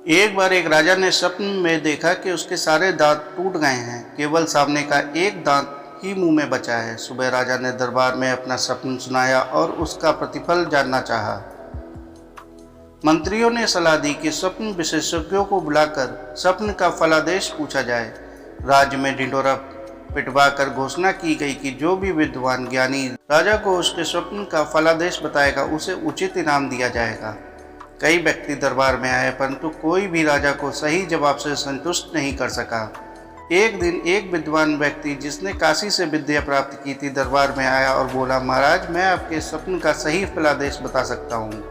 एक बार एक राजा ने स्वप्न में देखा कि उसके सारे दांत टूट गए हैं, केवल सामने का एक दांत ही मुंह में बचा है। सुबह राजा ने दरबार में अपना स्वप्न सुनाया और उसका प्रतिफल जानना चाहा। मंत्रियों ने सलाह दी कि स्वप्न विशेषज्ञों को बुलाकर स्वप्न का फलादेश पूछा जाए। राज्य में ढिंढोरा पिटवा कर घोषणा की गई कि जो भी विद्वान ज्ञानी राजा को उसके स्वप्न का फलादेश बताएगा उसे उचित इनाम दिया जाएगा। कई व्यक्ति दरबार में आए, परंतु कोई भी राजा को सही जवाब से संतुष्ट नहीं कर सका। एक दिन एक विद्वान व्यक्ति जिसने काशी से विद्या प्राप्त की थी दरबार में आया और बोला, महाराज, मैं आपके स्वप्न का सही फलादेश बता सकता हूँ।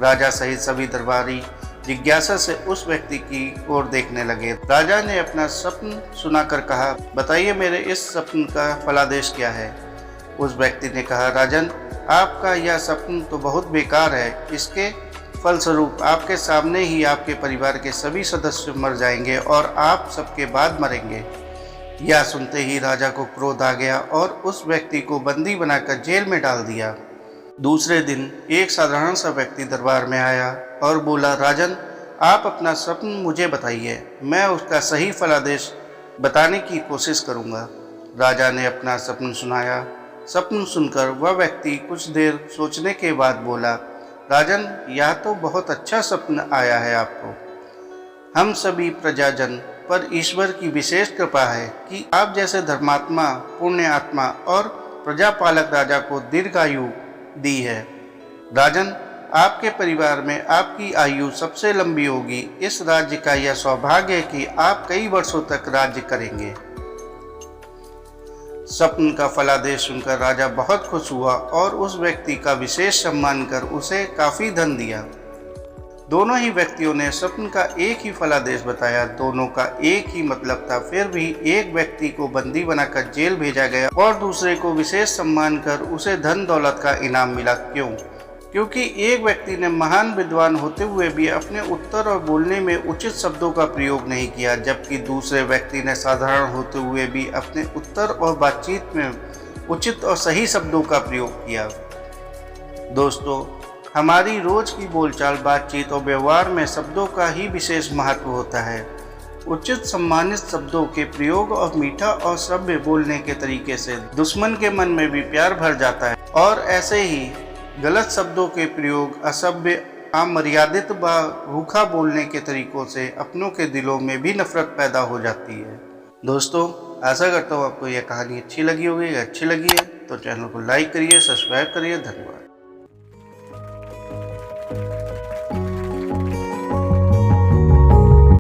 राजा सहित सभी दरबारी जिज्ञासा से उस व्यक्ति की ओर देखने लगे। राजा ने अपना स्वप्न सुनाकर कहा, बताइए मेरे इस स्वप्न का फलादेश क्या है। उस व्यक्ति ने कहा, राजन, आपका यह स्वप्न तो बहुत बेकार है। इसके फलस्वरूप आपके सामने ही आपके परिवार के सभी सदस्य मर जाएंगे और आप सबके बाद मरेंगे। यह सुनते ही राजा को क्रोध आ गया और उस व्यक्ति को बंदी बनाकर जेल में डाल दिया। दूसरे दिन एक साधारण सा व्यक्ति दरबार में आया और बोला, राजन, आप अपना स्वप्न मुझे बताइए, मैं उसका सही फलादेश बताने की कोशिश करूंगा। राजा ने अपना स्वप्न सुनाया। स्वप्न सुनकर वह व्यक्ति कुछ देर सोचने के बाद बोला, राजन, यह तो बहुत अच्छा स्वप्न आया है आपको। हम सभी प्रजाजन पर ईश्वर की विशेष कृपा है कि आप जैसे धर्मात्मा, पुण्य आत्मा और प्रजापालक राजा को दीर्घायु दी है। राजन, आपके परिवार में आपकी आयु सबसे लंबी होगी। इस राज्य का यह सौभाग्य है कि आप कई वर्षों तक राज्य करेंगे। स्वप्न का फलादेश सुनकर राजा बहुत खुश हुआ और उस व्यक्ति का विशेष सम्मान कर उसे काफी धन दिया। दोनों ही व्यक्तियों ने स्वप्न का एक ही फलादेश बताया। दोनों का एक ही मतलब था, फिर भी एक व्यक्ति को बंदी बनाकर जेल भेजा गया और दूसरे को विशेष सम्मान कर उसे धन दौलत का इनाम मिला। क्यों? क्योंकि एक व्यक्ति ने महान विद्वान होते हुए भी अपने उत्तर और बोलने में उचित शब्दों का प्रयोग नहीं किया, जबकि दूसरे व्यक्ति ने साधारण होते हुए भी अपने उत्तर और बातचीत में उचित और सही शब्दों का प्रयोग किया। दोस्तों, हमारी रोज की बोलचाल, बातचीत और व्यवहार में शब्दों का ही विशेष महत्व होता है। उचित सम्मानित शब्दों के प्रयोग और मीठा और सभ्य बोलने के तरीके से दुश्मन के मन में भी प्यार भर जाता है और ऐसे ही गलत शब्दों के प्रयोग, असभ्य, अमर्यादित व रूखा बोलने के तरीकों से अपनों के दिलों में भी नफरत पैदा हो जाती है। दोस्तों, आशा करता हूँ आपको यह कहानी अच्छी लगी होगी। अगर अच्छी लगी है तो चैनल को लाइक करिए, सब्सक्राइब करिए। धन्यवाद।